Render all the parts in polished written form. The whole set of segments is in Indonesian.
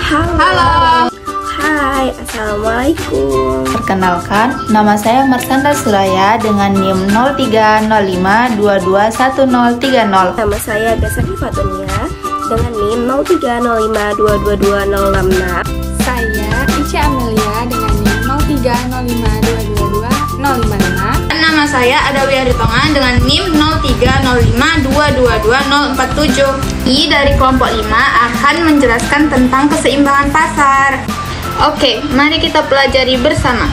Halo. Hai, Assalamualaikum. Perkenalkan, nama saya Marsanda Suraya dengan NIM 0305221030. Nama saya Gasaki Fatunia dengan NIM 0305222066. Saya Ica Amelia dengan NIM 0305222055. Nama saya Adawi Aritongan dengan NIM 0305222047. I dari kelompok 5 akan menjelaskan tentang keseimbangan pasar. Oke, mari kita pelajari bersama.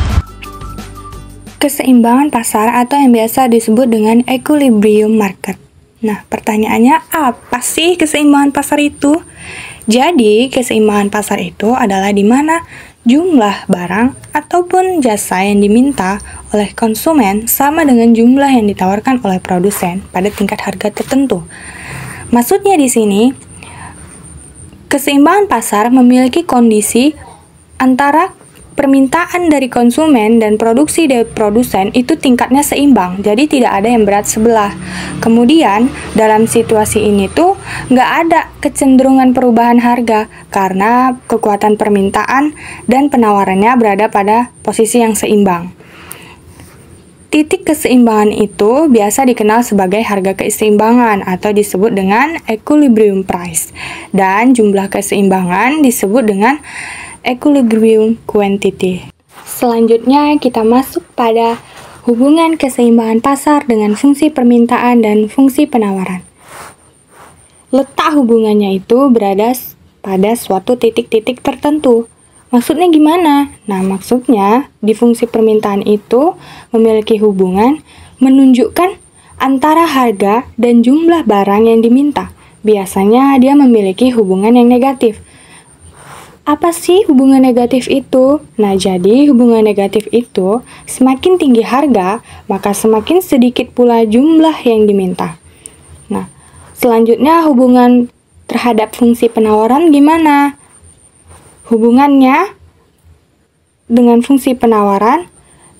Keseimbangan pasar atau yang biasa disebut dengan equilibrium market. Nah, pertanyaannya apa sih keseimbangan pasar itu? Jadi, keseimbangan pasar itu adalah di mana jumlah barang ataupun jasa yang diminta oleh konsumen sama dengan jumlah yang ditawarkan oleh produsen pada tingkat harga tertentu. Maksudnya di sini, keseimbangan pasar memiliki kondisi antara permintaan dari konsumen dan produksi dari produsen itu tingkatnya seimbang, jadi tidak ada yang berat sebelah. Kemudian, dalam situasi ini tuh nggak ada kecenderungan perubahan harga karena kekuatan permintaan dan penawarannya berada pada posisi yang seimbang. Titik keseimbangan itu biasa dikenal sebagai harga keseimbangan atau disebut dengan equilibrium price, dan jumlah keseimbangan disebut dengan equilibrium quantity. Selanjutnya kita masuk pada hubungan keseimbangan pasar dengan fungsi permintaan dan fungsi penawaran. Letak hubungannya itu berada pada suatu titik-titik tertentu. Maksudnya gimana? Nah, maksudnya di fungsi permintaan itu memiliki hubungan menunjukkan antara harga dan jumlah barang yang diminta. Biasanya dia memiliki hubungan yang negatif. Apa sih hubungan negatif itu? Nah, jadi hubungan negatif itu semakin tinggi harga, maka semakin sedikit pula jumlah yang diminta. Nah, selanjutnya hubungan terhadap fungsi penawaran gimana? Hubungannya dengan fungsi penawaran,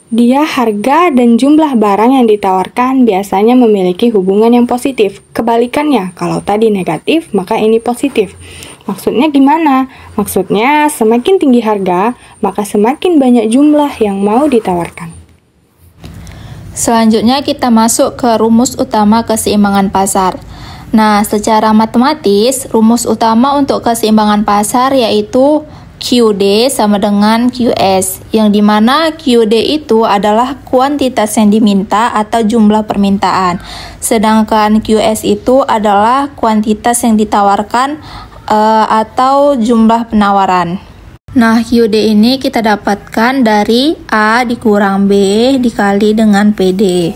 dia harga dan jumlah barang yang ditawarkan biasanya memiliki hubungan yang positif. Kebalikannya, kalau tadi negatif, maka ini positif. Maksudnya gimana? Maksudnya semakin tinggi harga, maka semakin banyak jumlah yang mau ditawarkan. Selanjutnya kita masuk ke rumus utama keseimbangan pasar. Nah, secara matematis, rumus utama untuk keseimbangan pasar yaitu QD sama dengan QS, yang dimana QD itu adalah kuantitas yang diminta atau jumlah permintaan, sedangkan QS itu adalah kuantitas yang ditawarkan atau jumlah penawaran. Nah, QD ini kita dapatkan dari A dikurang B dikali dengan PD.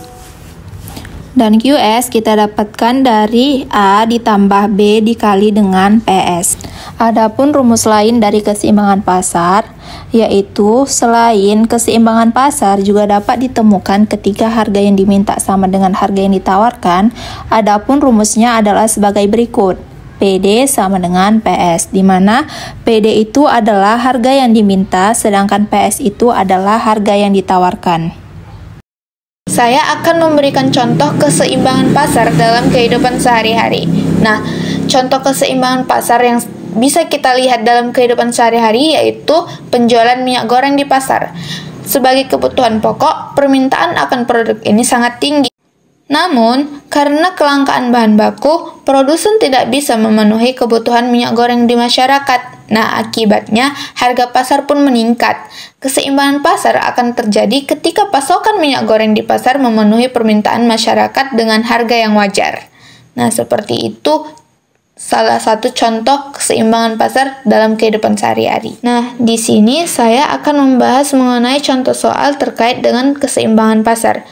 Dan QS kita dapatkan dari A ditambah B dikali dengan PS. Adapun rumus lain dari keseimbangan pasar, yaitu selain keseimbangan pasar juga dapat ditemukan ketika harga yang diminta sama dengan harga yang ditawarkan. Adapun rumusnya adalah sebagai berikut. PD sama dengan PS, di mana PD itu adalah harga yang diminta, sedangkan PS itu adalah harga yang ditawarkan. Saya akan memberikan contoh keseimbangan pasar dalam kehidupan sehari-hari. Nah, contoh keseimbangan pasar yang bisa kita lihat dalam kehidupan sehari-hari yaitu penjualan minyak goreng di pasar. Sebagai kebutuhan pokok, permintaan akan produk ini sangat tinggi. Namun, karena kelangkaan bahan baku, produsen tidak bisa memenuhi kebutuhan minyak goreng di masyarakat. Nah, akibatnya harga pasar pun meningkat. Keseimbangan pasar akan terjadi ketika pasokan minyak goreng di pasar memenuhi permintaan masyarakat dengan harga yang wajar. Nah, seperti itu salah satu contoh keseimbangan pasar dalam kehidupan sehari-hari. Nah, di sini saya akan membahas mengenai contoh soal terkait dengan keseimbangan pasar.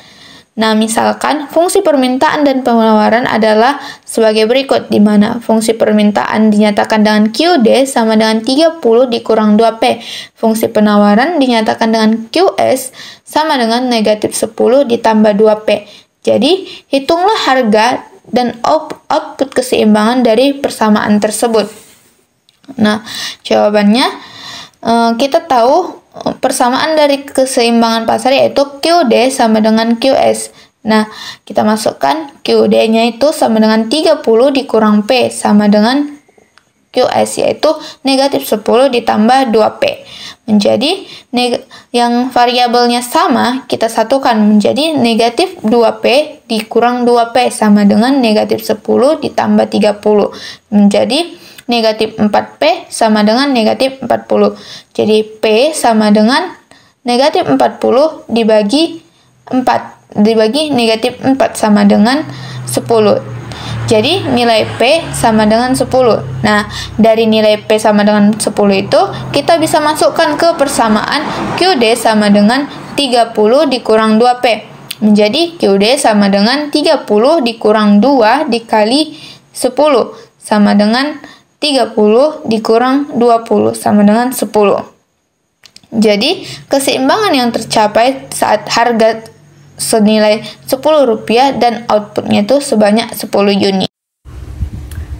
Nah, misalkan fungsi permintaan dan penawaran adalah sebagai berikut, di mana fungsi permintaan dinyatakan dengan QD sama dengan 30 dikurang 2P. Fungsi penawaran dinyatakan dengan QS sama dengan negatif 10 ditambah 2P. Jadi, hitunglah harga dan output keseimbangan dari persamaan tersebut. Nah, jawabannya kita tahu persamaan dari keseimbangan pasar yaitu QD sama dengan QS. Nah, kita masukkan QD-nya itu sama dengan 30 dikurang P sama dengan QS, yaitu negatif 10 ditambah 2P. Menjadi yang variabelnya sama, kita satukan menjadi negatif 2P dikurang 2P sama dengan negatif 10 ditambah 30. Menjadi negatif 4P sama dengan negatif 40. Jadi P sama dengan negatif 40 dibagi 4. Dibagi negatif 4 sama dengan 10. Jadi nilai P sama dengan 10. Nah, dari nilai P sama dengan 10 itu, kita bisa masukkan ke persamaan QD sama dengan 30 dikurang 2P. Menjadi QD sama dengan 30 dikurang 2 dikali 10 sama dengan 30 dikurang 20 sama dengan 10. Jadi, keseimbangan yang tercapai saat harga senilai Rp10 dan outputnya itu sebanyak 10 unit.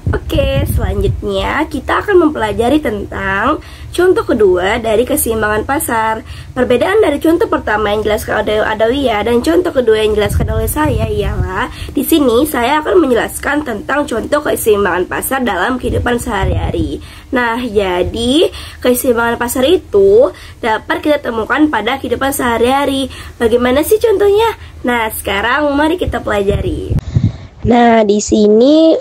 Oke, selanjutnya kita akan mempelajari tentang contoh kedua dari keseimbangan pasar. Perbedaan dari contoh pertama yang dijelaskan oleh Adawiyah dan contoh kedua yang dijelaskan oleh saya ialah di sini saya akan menjelaskan tentang contoh keseimbangan pasar dalam kehidupan sehari-hari. Nah, jadi keseimbangan pasar itu dapat kita temukan pada kehidupan sehari-hari. Bagaimana sih contohnya? Nah, sekarang mari kita pelajari. Nah, di sini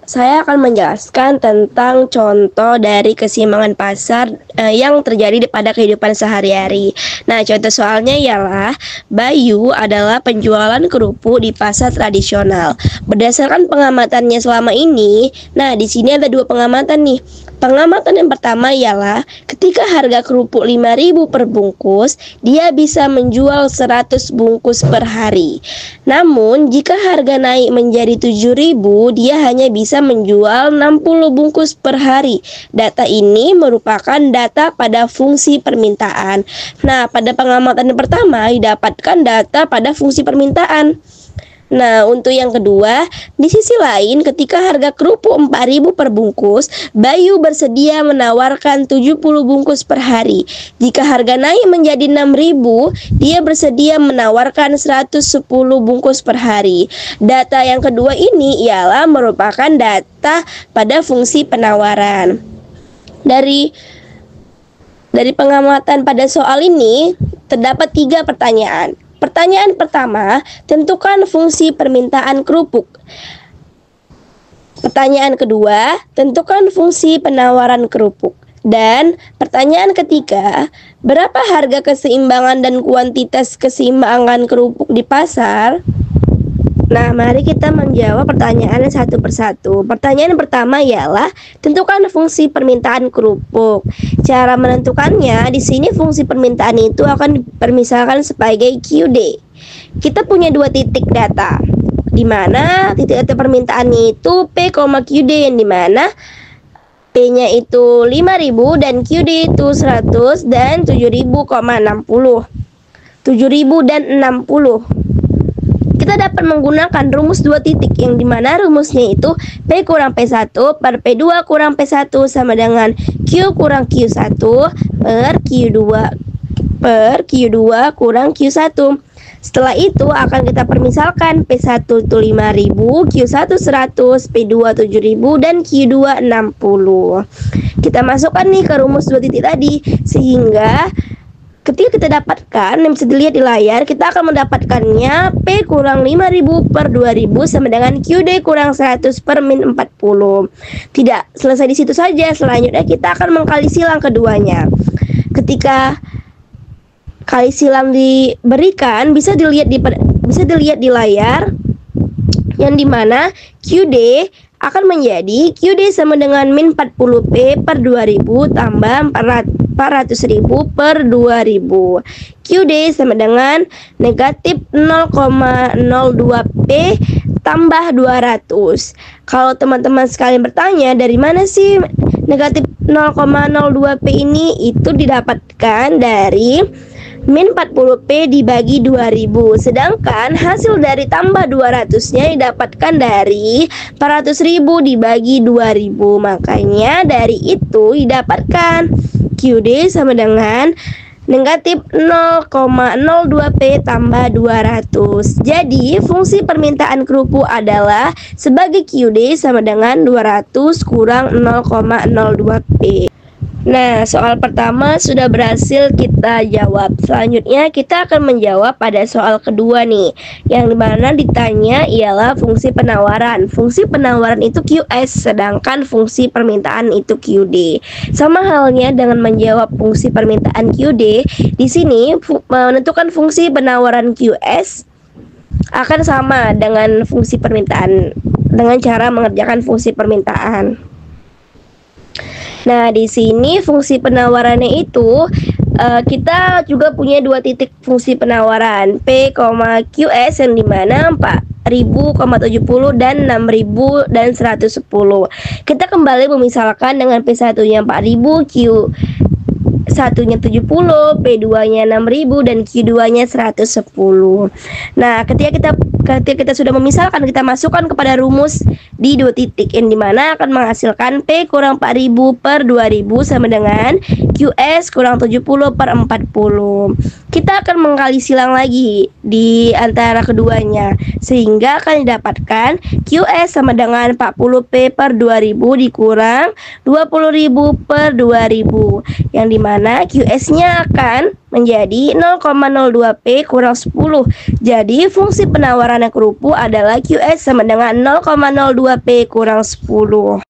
saya akan menjelaskan tentang contoh dari keseimbangan pasar yang terjadi pada kehidupan sehari-hari. Nah, contoh soalnya ialah Bayu adalah penjualan kerupuk di pasar tradisional. Berdasarkan pengamatannya selama ini, nah di sini ada dua pengamatan nih. Pengamatan yang pertama ialah ketika harga kerupuk 5.000 per bungkus, dia bisa menjual 100 bungkus per hari. Namun, jika harga naik menjadi 7.000, dia hanya bisa menjual 60 bungkus per hari. Data ini merupakan data pada fungsi permintaan. Nah, pada pengamatan yang pertama didapatkan data pada fungsi permintaan. Nah, untuk yang kedua, di sisi lain ketika harga kerupuk 4.000 per bungkus, Bayu bersedia menawarkan 70 bungkus per hari. Jika harga naik menjadi 6.000, dia bersedia menawarkan 110 bungkus per hari. Data yang kedua ini ialah merupakan data pada fungsi penawaran. Dari pengamatan pada soal ini terdapat 3 pertanyaan. Pertanyaan pertama, tentukan fungsi permintaan kerupuk. Pertanyaan kedua, tentukan fungsi penawaran kerupuk. Dan pertanyaan ketiga, berapa harga keseimbangan dan kuantitas keseimbangan kerupuk di pasar? Nah, mari kita menjawab pertanyaannya satu persatu. Pertanyaan pertama ialah tentukan fungsi permintaan kerupuk. Cara menentukannya, di sini fungsi permintaan itu akan dipermisalkan sebagai QD. Kita punya 2 titik data, di mana titik data permintaannya itu P, QD, yang dimana P-nya itu 5.000 dan QD itu 100 dan 7.000,60. 7.060. Kita dapat menggunakan rumus 2 titik, yang dimana rumusnya itu P kurang P1 per P2 kurang P1 sama dengan Q kurang Q1 per Q2 kurang Q1. Setelah itu akan kita permisalkan P1 itu 5.000, Q1 100, P2 7.000 dan Q2 60. Kita masukkan nih ke rumus 2 titik tadi, sehingga ketika kita dapatkan, yang bisa dilihat di layar, kita akan mendapatkannya P kurang 5.000 per 2.000 sama dengan QD kurang 100 per min 40. Tidak selesai di situ saja, selanjutnya kita akan mengkali silang keduanya. Ketika kali silang diberikan, bisa dilihat di layar, yang dimana QD akan menjadi QD sama dengan min 40P per 2.000 tambah 400.000 per 2.000. QD sama dengan negatif 0,02P tambah 200. Kalau teman-teman sekalian bertanya, dari mana sih negatif 0,02P ini? Itu didapatkan dari min 40P dibagi 2.000. Sedangkan hasil dari tambah 200-nya didapatkan dari 400.000 dibagi 2.000. Makanya dari itu didapatkan QD sama dengan negatif 0,02P tambah 200. Jadi fungsi permintaan kerupuk adalah sebagai QD sama dengan 200 kurang 0,02P. Nah, soal pertama sudah berhasil kita jawab. Selanjutnya kita akan menjawab pada soal kedua nih, yang dimana ditanya ialah fungsi penawaran. Fungsi penawaran itu QS, sedangkan fungsi permintaan itu QD. Sama halnya dengan menjawab fungsi permintaan QD, di sini menentukan fungsi penawaran QS akan sama dengan fungsi permintaan dengan cara mengerjakan fungsi permintaan. Nah, di sini fungsi penawarannya itu kita juga punya dua titik fungsi penawaran P, QS yang dimana 4.000,70 dan 6.000 dan 110. Kita kembali memisalkan dengan P1 nya 4.000, Q1 nya 70, P2 nya 6.000 dan Q2 nya 110. Nah, ketika kita sudah memisalkan, kita masukkan kepada rumus di dua titik yang dimana akan menghasilkan P kurang 4.000 per 2.000 sama dengan QS kurang 70 per 40. Kita akan mengkali silang lagi di antara keduanya, sehingga akan didapatkan QS sama dengan 40P per 2.000 dikurang 20.000 per 2.000, yang dimana QS-nya akan menjadi 0,02P kurang 10. Jadi fungsi penawaran kerupuk adalah QS sama dengan 0,02P kurang 10.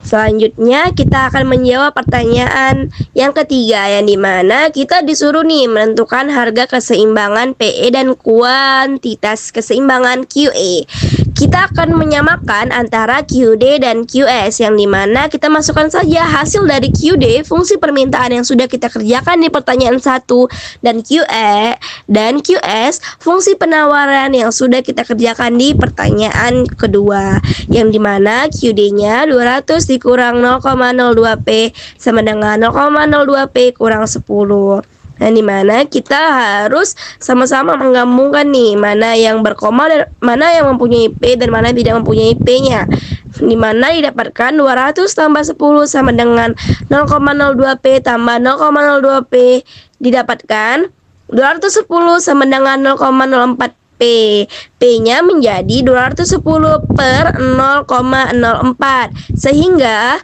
Selanjutnya kita akan menjawab pertanyaan yang ketiga, yang dimana kita disuruh nih menentukan harga keseimbangan PE dan kuantitas keseimbangan QE. Kita akan menyamakan antara QD dan QS, yang dimana kita masukkan saja hasil dari QD, fungsi permintaan yang sudah kita kerjakan di pertanyaan 1, dan QE dan QS, fungsi penawaran yang sudah kita kerjakan di pertanyaan kedua, yang dimana QD-nya 200 dikurang 0,02P sama dengan 0,02P kurang 10. Nah, dimana kita harus sama-sama menggabungkan nih mana yang berkoma dan mana yang mempunyai P dan mana tidak mempunyai P-nya. Dimana didapatkan 200 tambah 10 sama dengan 0,02P tambah 0,02P, didapatkan 210 sama dengan 0,04P. P-nya menjadi 210 per 0,04, sehingga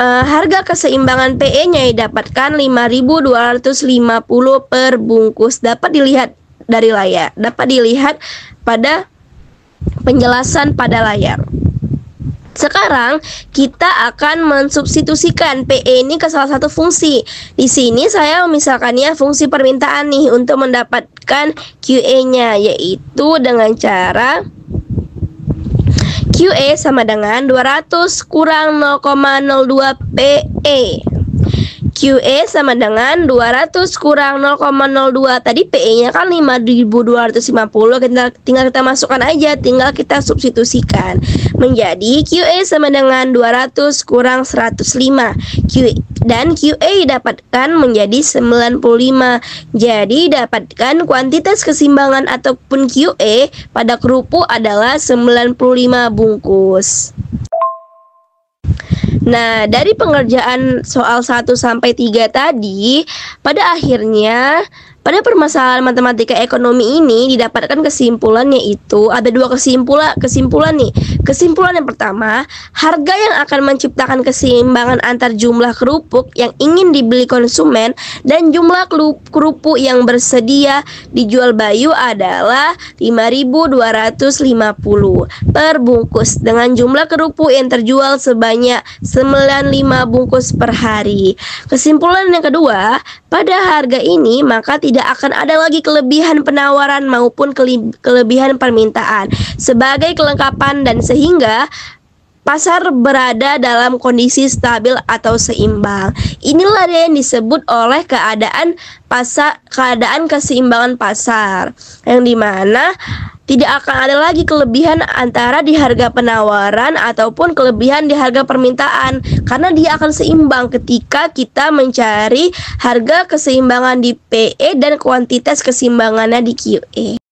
harga keseimbangan PE-nya didapatkan 5.250 per bungkus. Dapat dilihat dari layar, dapat dilihat pada penjelasan pada layar. Sekarang kita akan mensubstitusikan PE ini ke salah satu fungsi. Di sini saya misalkannya fungsi permintaan nih untuk mendapatkan QE-nya, yaitu dengan cara QE sama dengan 200 kurang 0,02 PE. QE sama dengan 200 kurang 0,02. Tadi PE-nya kan 5.250. Tinggal kita masukkan aja, tinggal kita substitusikan. Menjadi QE sama dengan 200 kurang 105. Dan QE didapatkan menjadi 95. Jadi dapatkan kuantitas keseimbangan ataupun QE pada kerupuk adalah 95 bungkus. Nah, dari pengerjaan soal 1 sampai 3 tadi, pada akhirnya pada permasalahan matematika ekonomi ini didapatkan kesimpulannya itu ada dua kesimpulan nih. Kesimpulan yang pertama, harga yang akan menciptakan keseimbangan antar jumlah kerupuk yang ingin dibeli konsumen dan jumlah kerupuk yang bersedia dijual Bayu adalah 5.250 per bungkus dengan jumlah kerupuk yang terjual sebanyak 95 bungkus per hari. Kesimpulan yang kedua, pada harga ini maka tidak akan ada lagi kelebihan penawaran maupun kelebihan permintaan sebagai kelengkapan, dan sehingga pasar berada dalam kondisi stabil atau seimbang. Inilah yang disebut oleh keadaan keseimbangan pasar, yang dimana tidak akan ada lagi kelebihan antara di harga penawaran ataupun kelebihan di harga permintaan, karena dia akan seimbang ketika kita mencari harga keseimbangan di PE dan kuantitas keseimbangannya di QE.